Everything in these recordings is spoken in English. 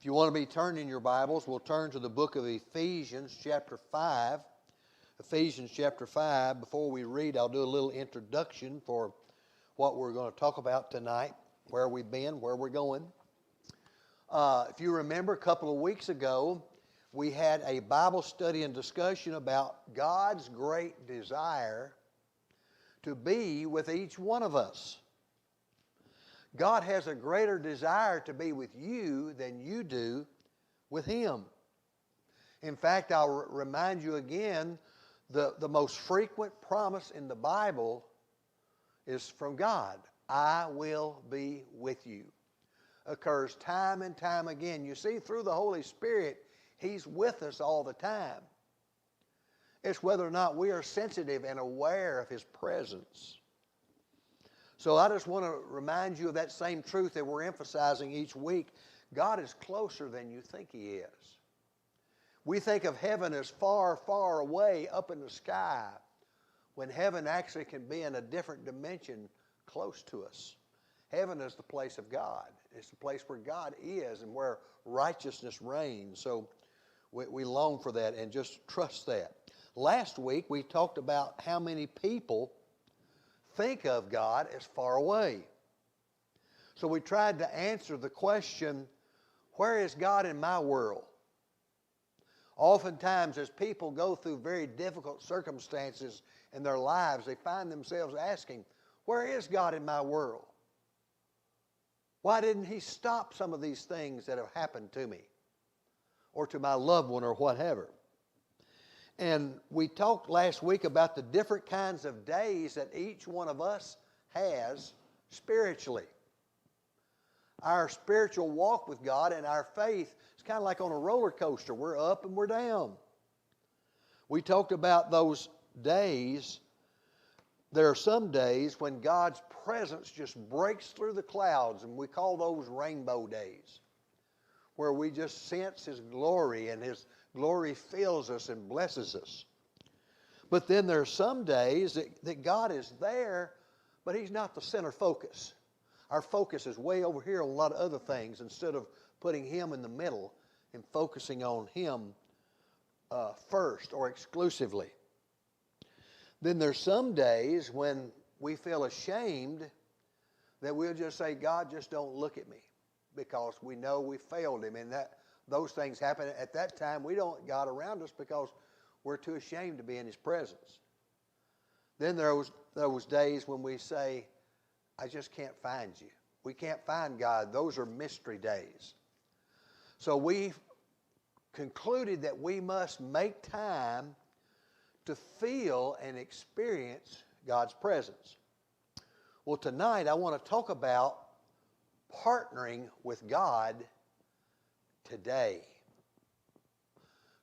If you want to be turning your Bibles, we'll turn to the book of Ephesians chapter 5. Ephesians chapter 5. Before we read, I'll do a little introduction for what we're going to talk about tonight, where we've been, where we're going. If you remember, a couple of weeks ago, we had a Bible study and discussion about God's great desire to be with each one of us. God has a greater desire to be with you than you do with Him. In fact, I'll remind you again, the most frequent promise in the Bible is from God. I will be with you. Occurs time and time again. You see, through the Holy Spirit, He's with us all the time. It's whether or not we are sensitive and aware of His presence. So I just want to remind you of that same truth that we're emphasizing each week. God is closer than you think He is. We think of heaven as far, far away up in the sky, when heaven actually can be in a different dimension close to us. Heaven is the place of God. It's the place where God is and where righteousness reigns. So we long for that and just trust that. Last week we talked about how many people think of God as far away. So we tried to answer the question, where is God in my world? Oftentimes as people go through very difficult circumstances in their lives, they find themselves asking, where is God in my world? Why didn't He stop some of these things that have happened to me or to my loved one or whatever? And we talked last week about the different kinds of days that each one of us has spiritually. Our spiritual walk with God and our faith is kind of like on a roller coaster. We're up and we're down. We talked about those days. There are some days when God's presence just breaks through the clouds, and we call those rainbow days, where we just sense His glory and His glory fills us and blesses us. But then there are some days that God is there, but He's not the center focus. Our focus is way over here on a lot of other things instead of putting Him in the middle and focusing on Him first or exclusively. Then there's some days when we feel ashamed that we'll just say, God, just don't look at me, because we know we failed Him, and those things happen at that time. We don't want God around us because we're too ashamed to be in His presence. Then there was days when we say, I just can't find you. We can't find God. Those are mystery days. So we concluded that we must make time to feel and experience God's presence. Well, tonight I want to talk about partnering with God today.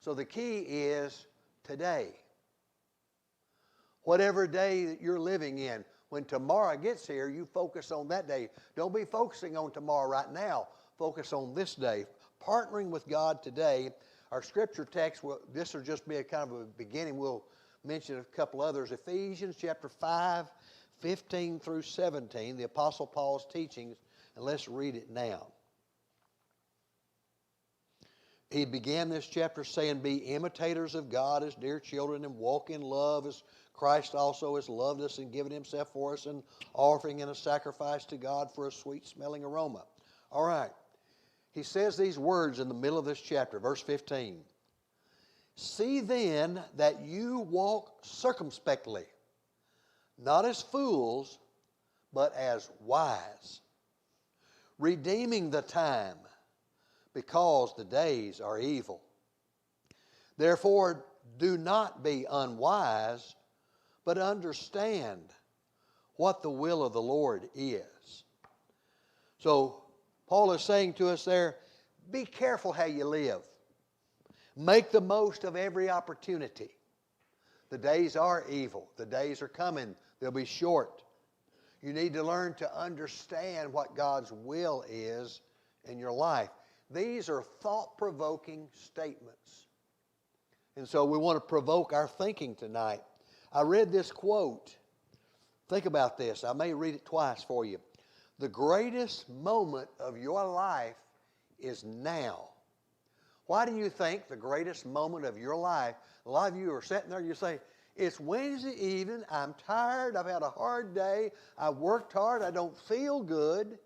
So the key is today. Whatever day that you're living in, when tomorrow gets here, you focus on that day. Don't be focusing on tomorrow right now. Focus on this day. Partnering with God today. Our scripture text, this will just be a kind of a beginning. We'll mention a couple others. Ephesians chapter 5, 15 through 17, the Apostle Paul's teachings, and let's read it now. He began this chapter saying, be imitators of God as dear children and walk in love as Christ also has loved us and given Himself for us, an offering and a sacrifice to God for a sweet-smelling aroma. All right. He says these words in the middle of this chapter, verse 15. See then that you walk circumspectly, not as fools, but as wise, redeeming the time, because the days are evil. Therefore, do not be unwise, but understand what the will of the Lord is. So, Paul is saying to us there, be careful how you live. Make the most of every opportunity. The days are evil. The days are coming. They'll be short. You need to learn to understand what God's will is in your life. These are thought-provoking statements. And so we want to provoke our thinking tonight. I read this quote. Think about this. I may read it twice for you. The greatest moment of your life is now. Why do you think the greatest moment of your life, a lot of you are sitting there, you say, it's Wednesday evening, I'm tired, I've had a hard day, I've worked hard, I don't feel good.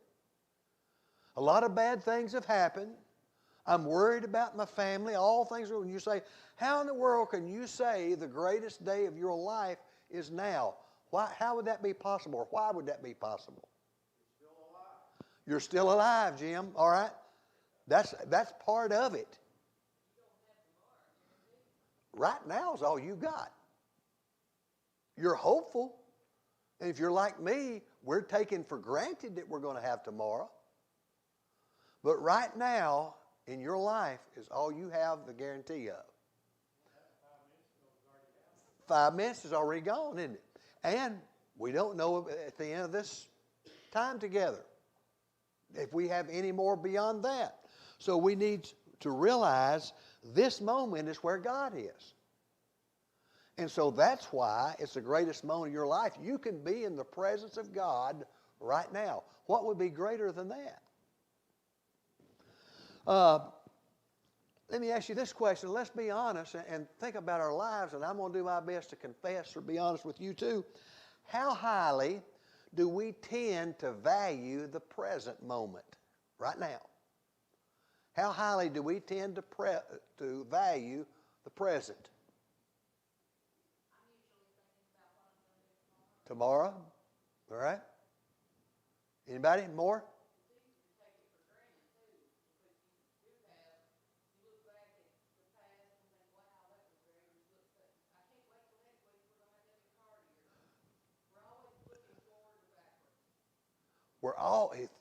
A lot of bad things have happened. I'm worried about my family, all things. When you say, how in the world can you say the greatest day of your life is now? How would that be possible? Or why would that be possible? You're still alive, Jim, all right? That's part of it. Right now is all you got. You're hopeful. And if you're like me, we're taking for granted that we're going to have tomorrow. But right now in your life is all you have the guarantee of. 5 minutes is already gone, isn't it? And we don't know at the end of this time together if we have any more beyond that. So we need to realize this moment is where God is. And so that's why it's the greatest moment of your life. You can be in the presence of God right now. What would be greater than that? Let me ask you this question. Let's be honest and think about our lives, and I'm going to do my best to confess or be honest with you too. How highly do we tend to value the present moment right now? How highly do we tend to value the present? Tomorrow? All right. Anybody more?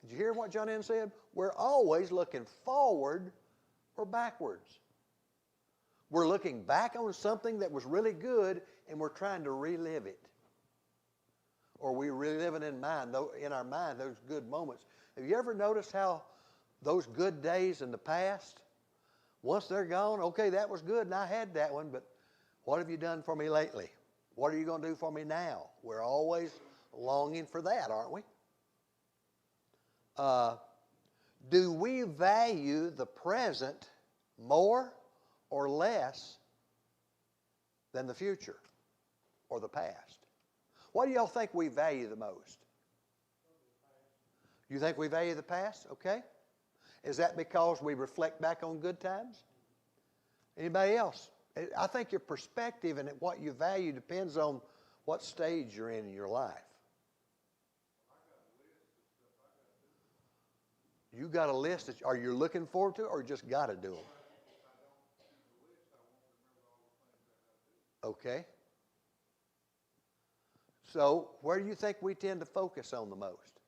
Did you hear what John N. said? We're always looking forward or backwards. We're looking back on something that was really good and we're trying to relive it. Or we're reliving in our mind those good moments. Have you ever noticed how those good days in the past, once they're gone, okay, that was good and I had that one, but what have you done for me lately? What are you going to do for me now? We're always longing for that, aren't we? Do we value the present more or less than the future or the past? What do y'all think we value the most? You think we value the past? Okay. Is that because we reflect back on good times? Anybody else? I think your perspective and what you value depends on what stage you're in your life. You got a list that are you looking forward to or just got to do them? Okay. So where do you think we tend to focus on the most?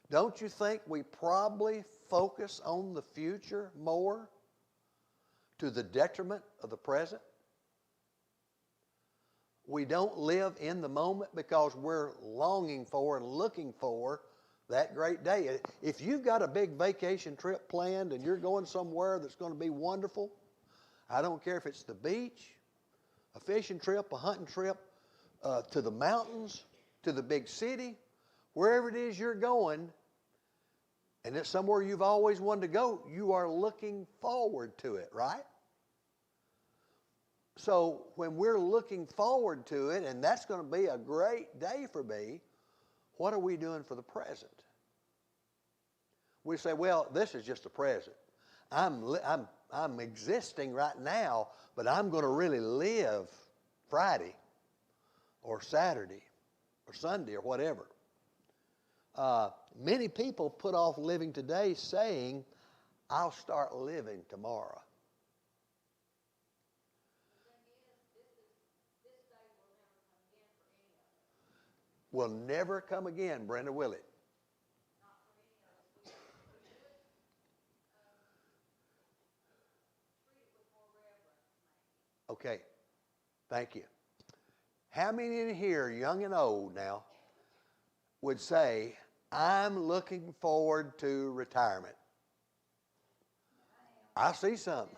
Don't you think we probably focus on the future more to the detriment of the present? We don't live in the moment because we're longing for and looking for that great day. If you've got a big vacation trip planned and you're going somewhere that's going to be wonderful, I don't care if it's the beach, a fishing trip, a hunting trip, to the mountains, to the big city, wherever it is you're going, and it's somewhere you've always wanted to go, you are looking forward to it, right? So when we're looking forward to it, and that's going to be a great day for me, what are we doing for the present? We say, well, this is just a present. I'm existing right now, but I'm going to really live Friday or Saturday or Sunday or whatever. Many people put off living today saying, I'll start living tomorrow. Will never come again, Brenda, will it? Okay, thank you. How many in here, young and old now, would say, I'm looking forward to retirement? I see some.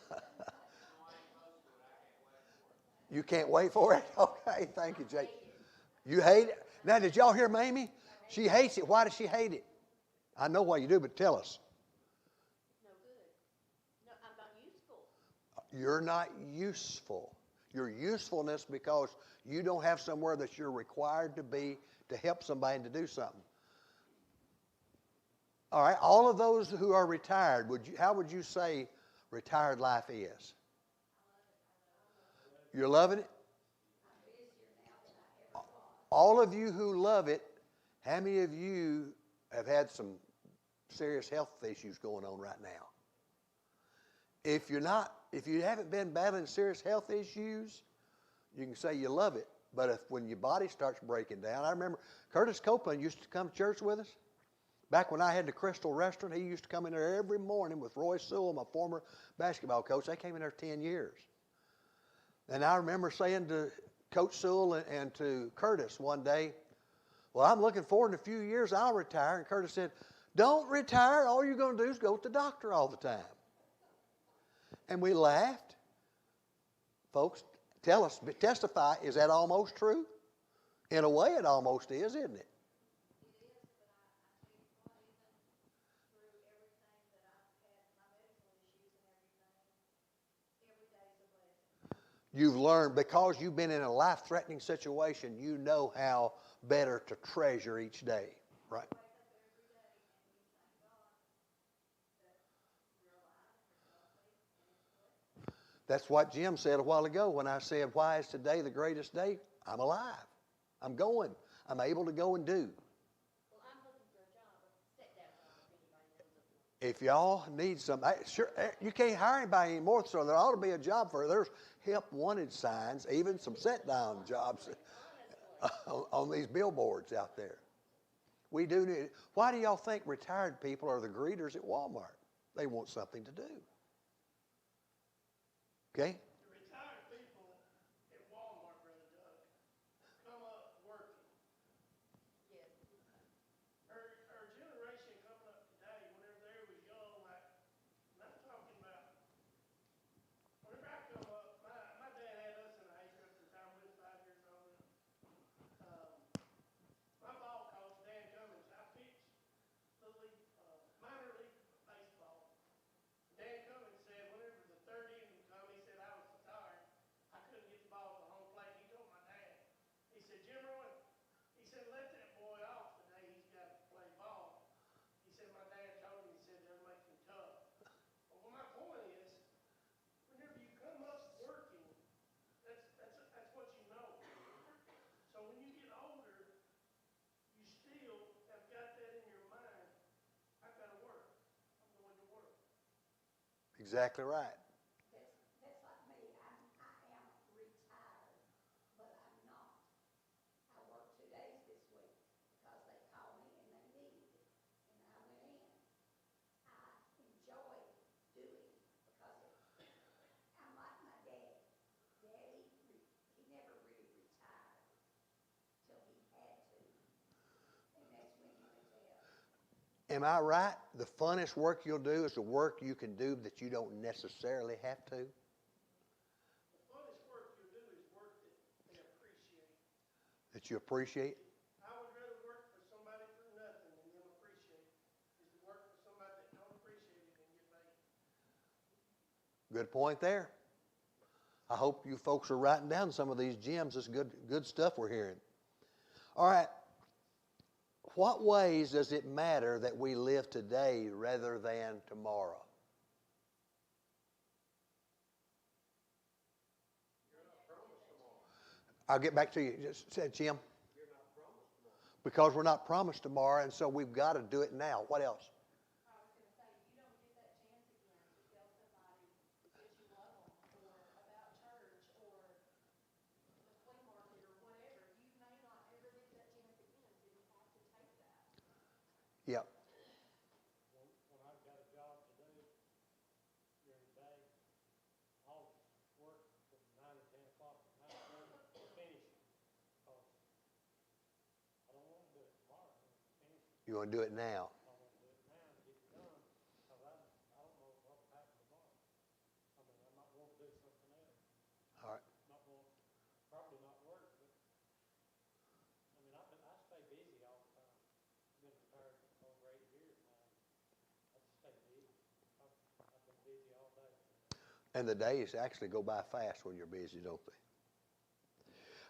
You can't wait for it? Okay, thank you, Jake. You hate it? Now, did y'all hear Mamie? She hates it. Why does she hate it? I know why you do, but tell us. No good. No, I'm not useful. You're not useful. Your usefulness because you don't have somewhere that you're required to be to help somebody and to do something. All right, all of those who are retired, how would you say retired life is? You're loving it? All of you who love it, how many of you have had some serious health issues going on right now? If you haven't been battling serious health issues, you can say you love it. But when your body starts breaking down, I remember Curtis Copeland used to come to church with us. Back when I had the Crystal Restaurant, he used to come in there every morning with Roy Sewell, my former basketball coach. They came in there 10 years. And I remember saying to Coach Sewell and to Curtis one day, well, I'm looking forward in a few years, I'll retire. And Curtis said, don't retire. All you're going to do is go to the doctor all the time. And we laughed. Folks, tell us, testify, is that almost true? In a way, it almost is, isn't it? You've learned, because you've been in a life-threatening situation, you know how better to treasure each day, right? That's what Jim said a while ago when I said, why is today the greatest day? I'm alive. I'm going. I'm able to go and do. Well, I'm looking for a job, a sit-down job, if anybody knows of one. If y'all need some, sure, you can't hire anybody anymore, so there ought to be a job for it. There's help wanted signs, even some sit-down jobs on these billboards out there. We do need. Why do y'all think retired people are the greeters at Walmart? They want something to do. Okay? The retired people at Walmart, Brother Doug, come up working. Yes. Our generation coming up today, whenever they was young, like, and I'm talking about, whenever I come up, my dad had us in a hay truck from the time we was 5 years old. My ball coach, Dan Cummings, I pitched little league, minor league baseball. Dan Cummings said whenever the third inning come, he said I was so tired, I couldn't get the ball to the home plate. He told my dad, he said, Jim Roy, he said, let that boy off today. He's got to play ball. He said, my dad told him, he said, they'll make him tough. Well, my point is, whenever you come up working, that's what you know. So when you get older, you still have got that in your mind. I've got to work. I'm going to work. Exactly right. That's like me. I am retired, but I'm not. I worked 2 days this week because they called me and they needed it, and I went in. I enjoy doing it because I'm like my dad. Daddy, he never really retired till he had to, and that's when you can tell. Am I right? The funnest work you'll do is the work you can do that you don't necessarily have to. The funnest work you do is work that they appreciate. That you appreciate. I would rather work for somebody for nothing than them appreciate it, is to work for somebody that don't appreciate it and get paid. Good point there. I hope you folks are writing down some of these gems. This good stuff we're hearing. All right. What ways does it matter that we live today rather than tomorrow? You're not promised tomorrow. I'll get back to you. Just said, Jim. You're not promised tomorrow. Because we're not promised tomorrow, and so we've got to do it now. What else? I was going to say, you don't get that chance again to tell somebody that you love them, or about church, or the flea market, or whatever. You may not ever get that chance again, so you have to take that. Yep. When I've got a job to do during the day, I'll work from 9 to 10 o'clock at night to finish it. Because I don't want to do it tomorrow. I want to finish it. You want to do it now? I want to do it now to get it done. Because I don't know what will happen tomorrow. I mean, I might want to do something else. All right. Probably not work, but I mean, I stay busy all the time. I've been retired for over 8 years now. And the days actually go by fast when you're busy, don't they?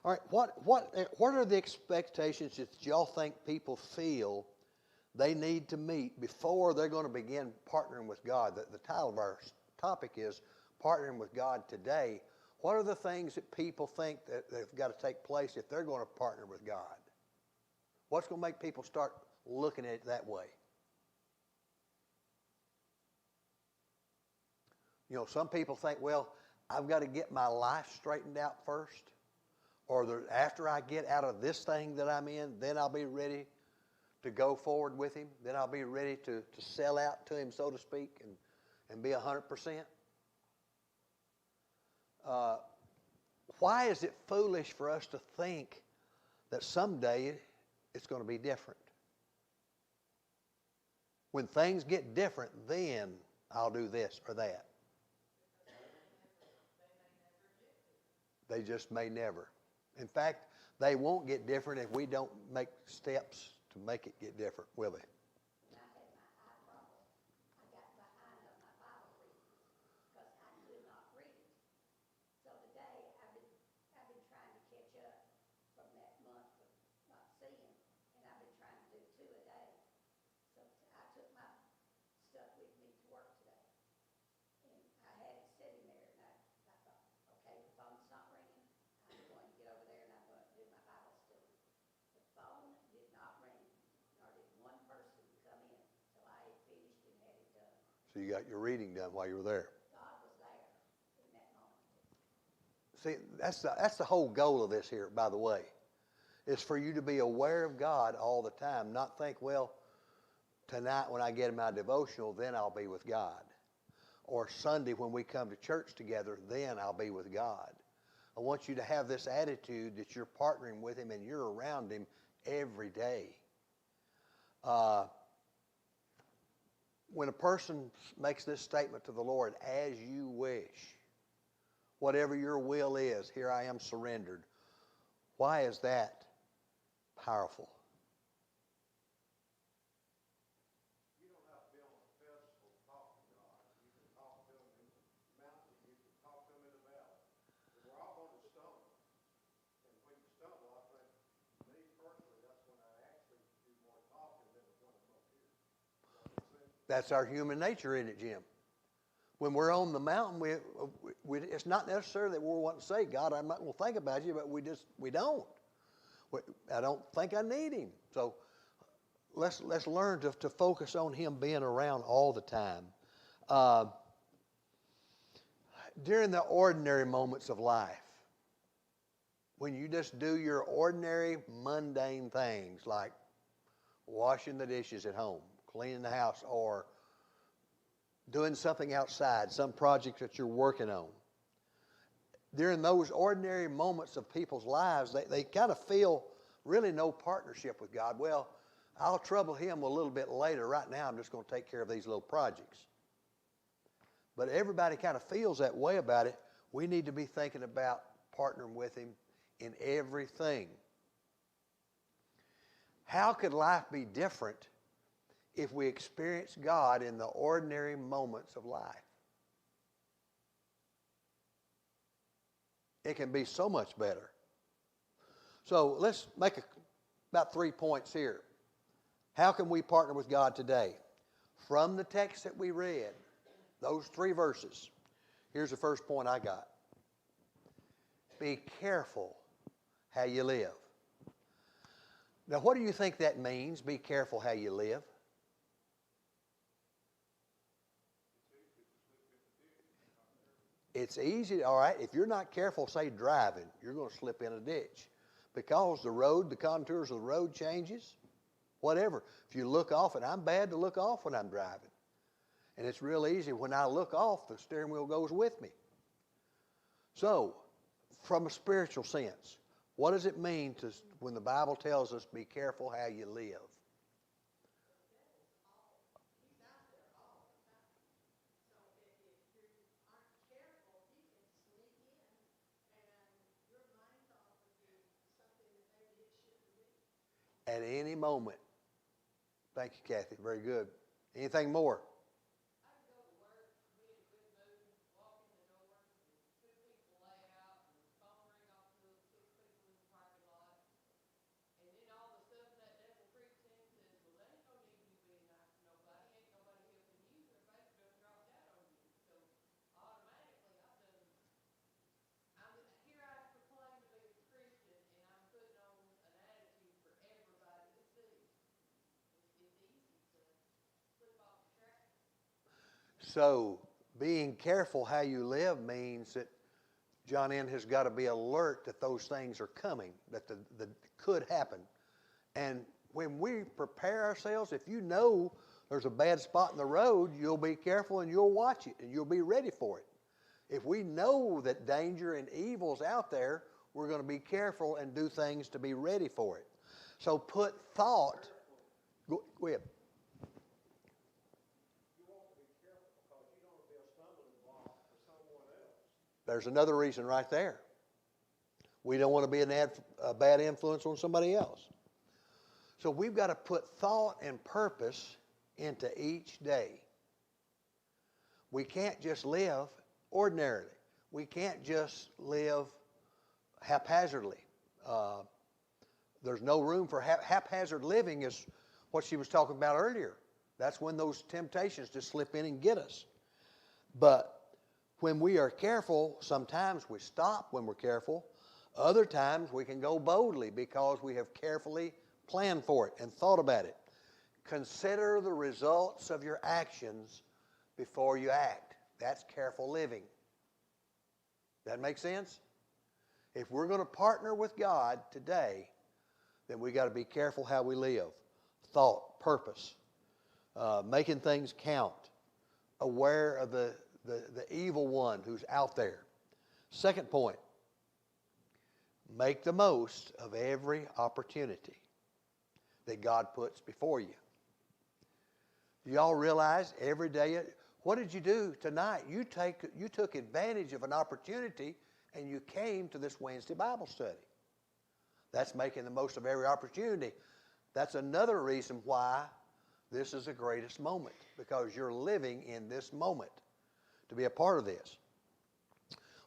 All right, what are the expectations that y'all think people feel they need to meet before they're going to begin partnering with God? The title of our topic is Partnering with God Today. What are the things that people think that they've got to take place if they're going to partner with God? What's going to make people start looking at it that way? You know, some people think, well, I've got to get my life straightened out first. Or after I get out of this thing that I'm in, then I'll be ready to go forward with him. Then I'll be ready to sell out to him, so to speak, and be 100%. Why is it foolish for us to think that someday it's going to be different? When things get different, then I'll do this or that. They just may never. In fact, they won't get different if we don't make steps to make it get different, will they? When I had my eye problem, I got behind on my Bible reading because I could not read. So today I've been trying to catch up from that month of not seeing, and I've been trying to do 2 a day. So I took my stuff with me to work today, and I had it sitting there, and I thought, okay, the phone's not ringing. I'm going to get over there and I'm going to do my Bible study. The phone did not ring, nor did one person come in till I had finished and had it done. So you got your reading done while you were there. God was there in that moment. See, that's the whole goal of this here, by the way, is for you to be aware of God all the time, not think, well, tonight when I get in my devotional, then I'll be with God. Or Sunday when we come to church together, then I'll be with God. I want you to have this attitude that you're partnering with him and you're around him every day. When a person makes this statement to the Lord, as you wish, whatever your will is, here I am surrendered. Why is that powerful? You don't have to be on a pedestal to talk to God. You can talk to him in the mountain. You can talk to him in the valley. And we're all going to stumble. And when you stumble, I think, me personally, that's when I actually do more talking than when I'm up here. That's our human nature, isn't it, Jim? When we're on the mountain, it's not necessarily that we're wanting to say, God, I'm not going to think about you, but we don't. I don't think I need him. So let's learn to focus on him being around all the time. During the ordinary moments of life, when you just do your ordinary, mundane things like washing the dishes at home, cleaning the house, or doing something outside, some project that you're working on. During those ordinary moments of people's lives, they kind of feel really no partnership with God. Well, I'll trouble him a little bit later. Right now, I'm just going to take care of these little projects. But everybody kind of feels that way about it. We need to be thinking about partnering with him in everything. How could life be different if we experience God in the ordinary moments of life? It can be so much better. So let's make about 3 points here. How can we partner with God today? From the text that we read, those 3 verses, here's the first point I got. Be careful how you live. Now, what do you think that means, be careful how you live? It's easy, all right, if you're not careful, say driving, you're going to slip in a ditch. Because the contours of the road changes, whatever. If you look off, and I'm bad to look off when I'm driving. And it's real easy, when I look off, the steering wheel goes with me. So, from a spiritual sense, what does it mean when the Bible tells us, be careful how you live? At any moment. Thank you, Kathy. Very good. Anything more? So being careful how you live means that John N. has got to be alert that those things are coming, that the could happen. And when we prepare ourselves, if you know there's a bad spot in the road, you'll be careful and you'll watch it and you'll be ready for it. If we know that danger and evil's out there, we're going to be careful and do things to be ready for it. So put thought. Go ahead. You want to be careful because you don't want to be a stumbling block for someone else. There's another reason right there. We don't want to be a bad influence on somebody else. So we've got to put thought and purpose into each day. We can't just live ordinarily. We can't just live haphazardly. There's no room for haphazard living is what she was talking about earlier. That's when those temptations just slip in and get us. But when we are careful, sometimes we stop when we're careful. Other times we can go boldly because we have carefully planned for it and thought about it. Consider the results of your actions before you act. That's careful living. That make sense? If we're going to partner with God today, then we got to be careful how we live. Thought, purpose, making things count, aware of the evil one who's out there. Second point, make the most of every opportunity that God puts before you. Do y'all realize every day, what did you do tonight? You took advantage of an opportunity and you came to this Wednesday Bible study. That's making the most of every opportunity. That's another reason why this is the greatest moment, because you're living in this moment to be a part of this.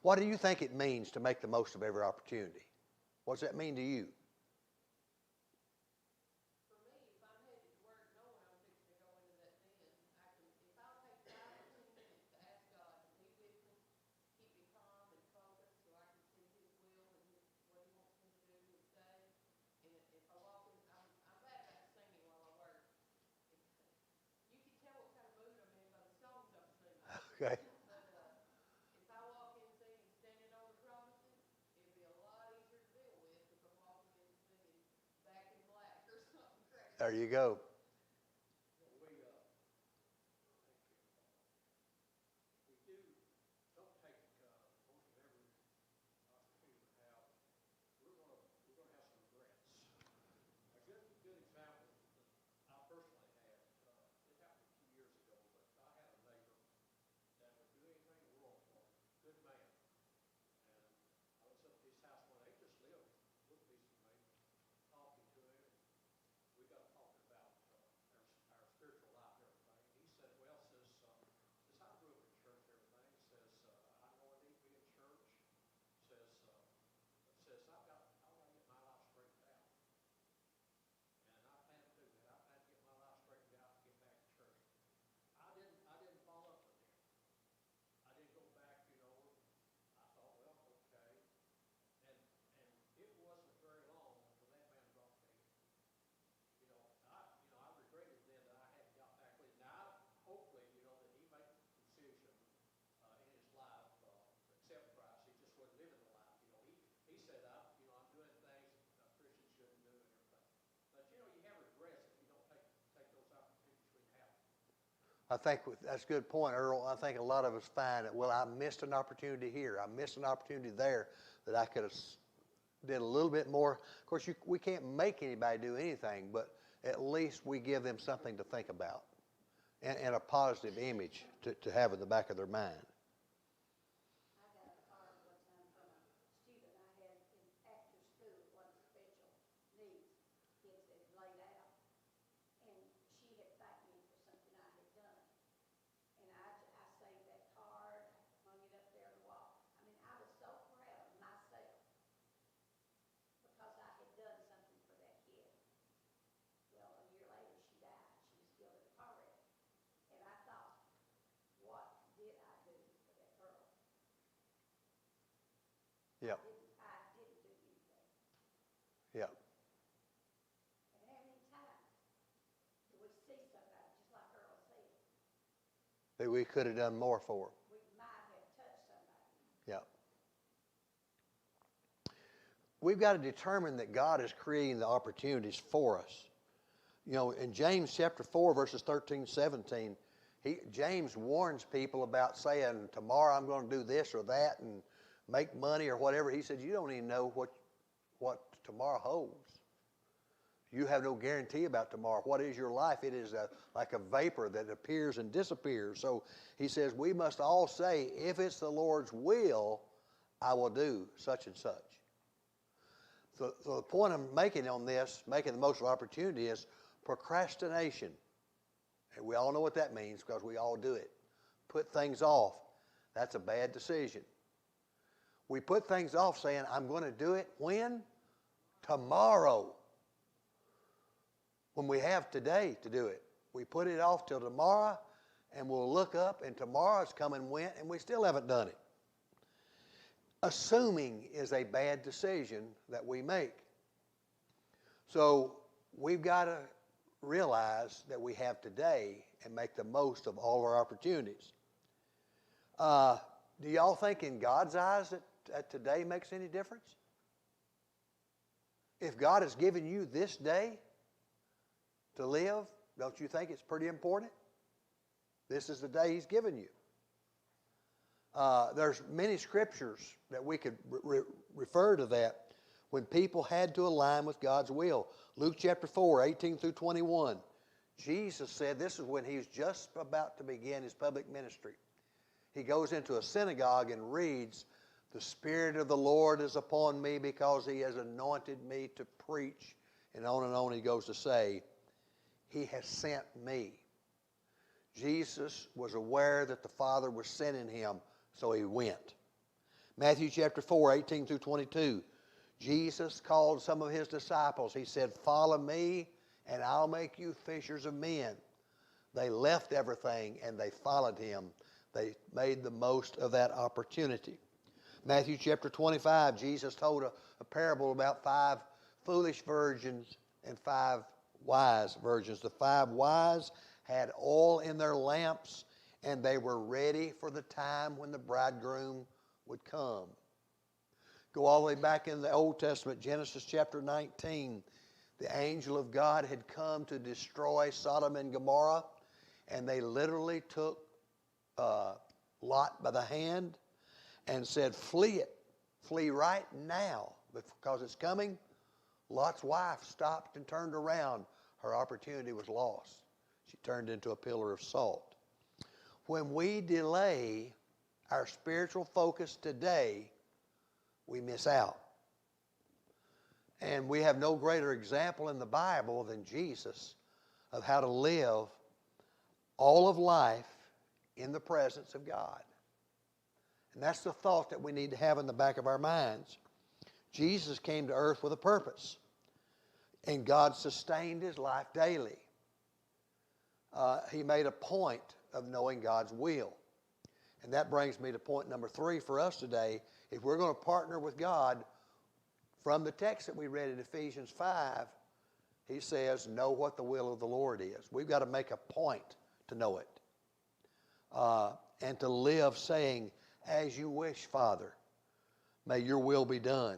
What do you think it means to make the most of every opportunity? What does that mean to you? For me, if I'm headed to work knowing I'm fixing to go into that den, if I'll take 5 or 10 minutes to ask God to be with me, keep me calm and focused so I can see His will and what He wants me to do and say. And if I walk in, I'm bad about singing while I work. You can tell what kind of mood I'm in by the songs I'm singing. Okay. But if I walk in singing Standing on the Promises, it'll be a lot easier to deal with if I'm walking in singing Back in Black or something crazy. There you go. We do, don't take most of every opportunity we have. We're going to have some regrets. A good example that I personally had, it happened a few years ago, but I had a neighbor that would do anything in the world for me. Good man. And I was up at his house one day, he just lived a little piece of me, talking to him, and we got talking about our spiritual life and everything. And he said, well, says I grew up in church and everything. Says, I know I need to be in church. Says I've got to get my life straightened out. And I plan to do that. I plan to get my life straightened out and get back to church. I didn't follow up with him. I didn't go back, I thought, well, okay. And it wasn't very long until that man dropped dead. I regretted then that I hadn't got back with him. Now, hopefully, that he made the decision in his life to accept Christ. He just wasn't living the life. He said, I'm doing things Christians shouldn't do and everything. But you have regrets if you don't take those opportunities when you have them. I think that's a good point, Earl. I think a lot of us find that, well, I missed an opportunity here. I missed an opportunity there that I could have did a little bit more. Of course, we can't make anybody do anything, but at least we give them something to think about and a positive image to have in the back of their mind. I got a card one time from a student I had after school, one special needs kids that had laid out. And she had thanked me for something I had done. And I saved that card, hung it up there on the wall. I mean, I was so proud of myself because I had done something for that kid. Well, a year later, she died. She was killed in a car wreck. And I thought, what did I do for that girl? Yeah. I didn't do anything. Yeah. And how many times do we see somebody, just like Earl said, that we could have done more for. We might have touched somebody. Yeah. We've got to determine that God is creating the opportunities for us. You know, in James chapter 4, verses 13, 17, James warns people about saying, tomorrow I'm going to do this or that and make money or whatever. He said, you don't even know what tomorrow holds. You have no guarantee about tomorrow. What is your life? It is like a vapor that appears and disappears. So he says we must all say, if it's the Lord's will, I will do such and such. So the point I'm making on this, making the most of opportunity, is procrastination. And we all know what that means because we all do it. Put things off. That's a bad decision. We put things off saying, I'm going to do it when? Tomorrow. When we have today to do it. We put it off till tomorrow, and we'll look up, and tomorrow's come and went, and we still haven't done it. Assuming is a bad decision that we make. So we've got to realize that we have today and make the most of all our opportunities. Do y'all think in God's eyes that today makes any difference? If God has given you this day to live, don't you think it's pretty important? This is the day He's given you. There's many scriptures that we could refer to that when people had to align with God's will. Luke chapter 4, 18 through 21. Jesus said, this is when He's just about to begin His public ministry. He goes into a synagogue and reads, the Spirit of the Lord is upon me because He has anointed me to preach. And on He goes to say, He has sent me. Jesus was aware that the Father was sending Him, so He went. Matthew chapter 4, 18 through 22. Jesus called some of His disciples. He said, follow me and I'll make you fishers of men. They left everything and they followed Him. They made the most of that opportunity. Matthew chapter 25, Jesus told a parable about 5 foolish virgins and 5 wise virgins. The 5 wise had oil in their lamps, and they were ready for the time when the bridegroom would come. Go all the way back in the Old Testament, Genesis chapter 19. The angel of God had come to destroy Sodom and Gomorrah, and they literally took Lot by the hand and said, flee right now, because it's coming. Lot's wife stopped and turned around. Her opportunity was lost. She turned into a pillar of salt. When we delay our spiritual focus today, we miss out. And we have no greater example in the Bible than Jesus of how to live all of life in the presence of God. And that's the thought that we need to have in the back of our minds. Jesus came to earth with a purpose, and God sustained His life daily. He made a point of knowing God's will. And that brings me to point number 3 for us today. If we're going to partner with God, from the text that we read in Ephesians 5, He says, know what the will of the Lord is. We've got to make a point to know it. And to live saying, as you wish, Father, may your will be done.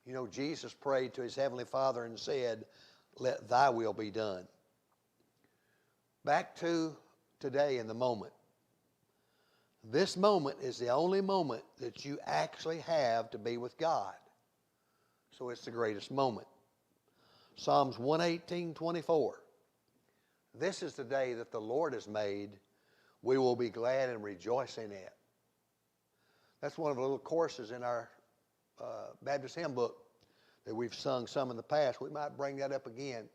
You know, Jesus prayed to His Heavenly Father and said, let thy will be done. Back to today in the moment. This moment is the only moment that you actually have to be with God. So it's the greatest moment. Psalms 118:24. This is the day that the Lord has made. We will be glad and rejoice in it. That's one of the little courses in our Baptist hymn book that we've sung some in the past. We might bring that up again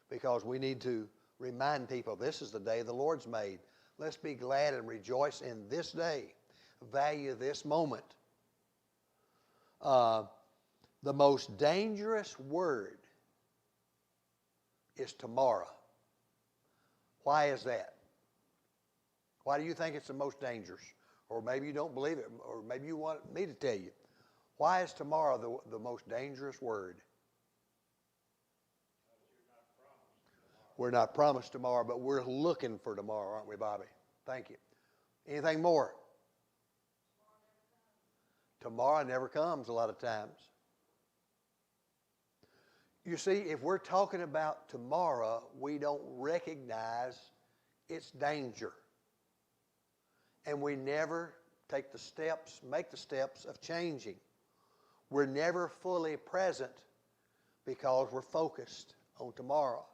because we need to remind people this is the day the Lord's made. Let's be glad and rejoice in this day. Value this moment. The most dangerous word is tomorrow. Why is that? Why do you think it's the most dangerous? Or maybe you don't believe it, or maybe you want me to tell you. Why is tomorrow the most dangerous word? We're not promised tomorrow, but we're looking for tomorrow, aren't we, Bobby? Thank you. Anything more? Tomorrow never comes a lot of times. You see, if we're talking about tomorrow, we don't recognize its danger. And we never make the steps of changing. We're never fully present because we're focused on tomorrow.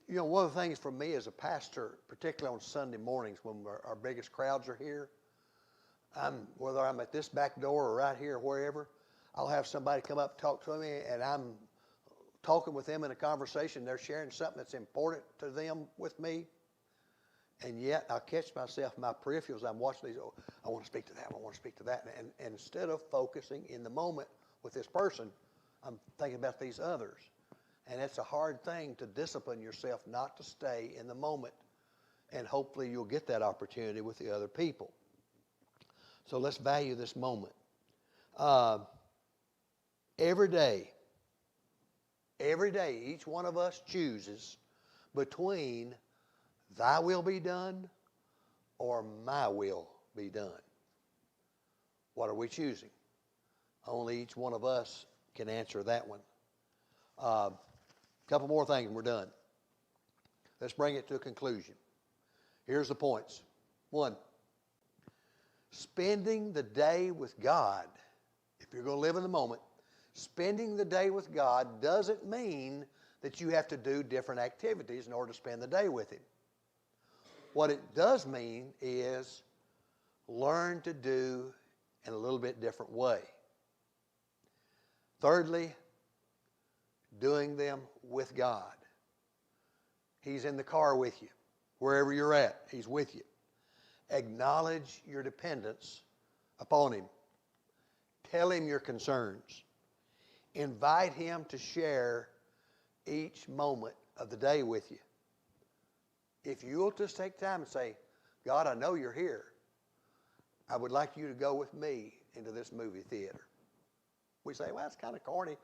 You know, one of the things for me as a pastor, particularly on Sunday mornings when our biggest crowds are here, whether I'm at this back door or right here or wherever, I'll have somebody come up and talk to me, and I'm talking with them in a conversation. They're sharing something that's important to them with me. And yet I'll catch myself, my peripherals, I'm watching these, oh, I want to speak to that, I want to speak to that. And instead of focusing in the moment with this person, I'm thinking about these others. And it's a hard thing to discipline yourself not to stay in the moment. And hopefully you'll get that opportunity with the other people. So let's value this moment. Every day, each one of us chooses between thy will be done or my will be done. What are we choosing? Only each one of us can answer that one. Couple more things and we're done. Let's bring it to a conclusion. Here's the points. 1, spending the day with God. If you're going to live in the moment, spending the day with God doesn't mean that you have to do different activities in order to spend the day with Him. What it does mean is learn to do in a little bit different way. Thirdly, doing them with God. He's in the car with you. Wherever you're at, He's with you. Acknowledge your dependence upon Him. Tell Him your concerns. Invite Him to share each moment of the day with you. If you'll just take time and say, God, I know you're here. I would like you to go with me into this movie theater. We say, well, that's kind of corny.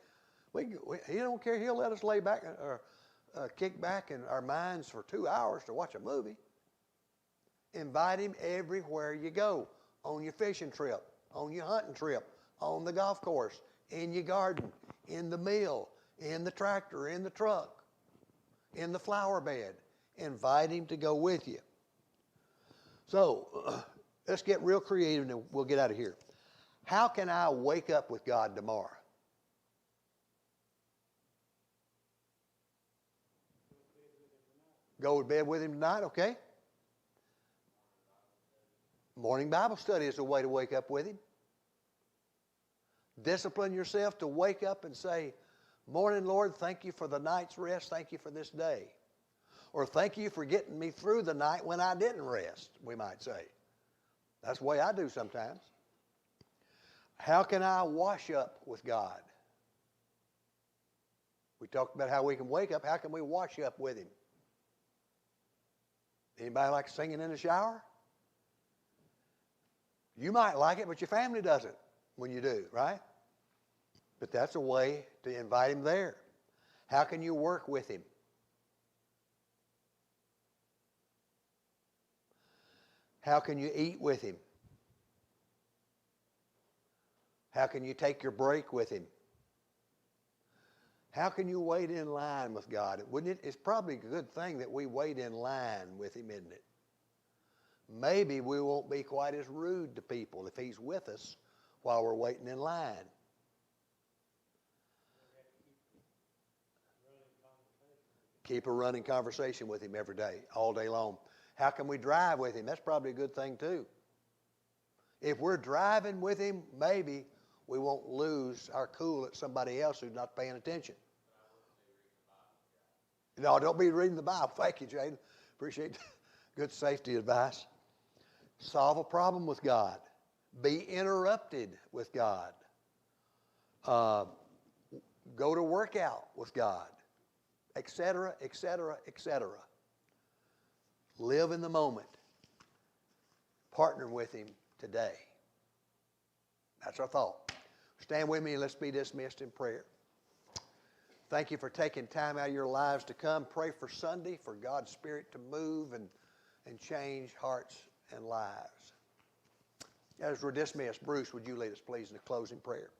He don't care. He'll let us lay back or kick back in our minds for 2 hours to watch a movie. Invite Him everywhere you go. On your fishing trip, on your hunting trip, on the golf course, in your garden, in the mill, in the tractor, in the truck, in the flower bed. Invite Him to go with you. So let's get real creative and we'll get out of here. How can I wake up with God tomorrow? Go to bed with Him tonight, okay? Morning Bible study is a way to wake up with Him. Discipline yourself to wake up and say, morning, Lord, thank you for the night's rest. Thank you for this day. Or thank you for getting me through the night when I didn't rest, we might say. That's the way I do sometimes. How can I wash up with God? We talked about how we can wake up. How can we wash up with Him? Anybody like singing in the shower? You might like it, but your family doesn't when you do, right? But that's a way to invite Him there. How can you work with Him? How can you eat with Him? How can you take your break with Him? How can you wait in line with God? It's probably a good thing that we wait in line with Him, isn't it? Maybe we won't be quite as rude to people if He's with us while we're waiting in line. Keep a running conversation with Him every day, all day long. How can we drive with Him? That's probably a good thing too. If we're driving with Him, maybe we won't lose our cool at somebody else who's not paying attention. No, don't be reading the Bible. Thank you, Jaden. Appreciate good safety advice. Solve a problem with God. Be interrupted with God. Go to workout with God, etc., etc., etc. Live in the moment. Partner with Him today. That's our thought. Stand with me and let's be dismissed in prayer. Thank you for taking time out of your lives to come. Pray for Sunday, for God's Spirit to move and and change hearts and lives. As we're dismissed, Bruce, would you lead us, please, in a closing prayer?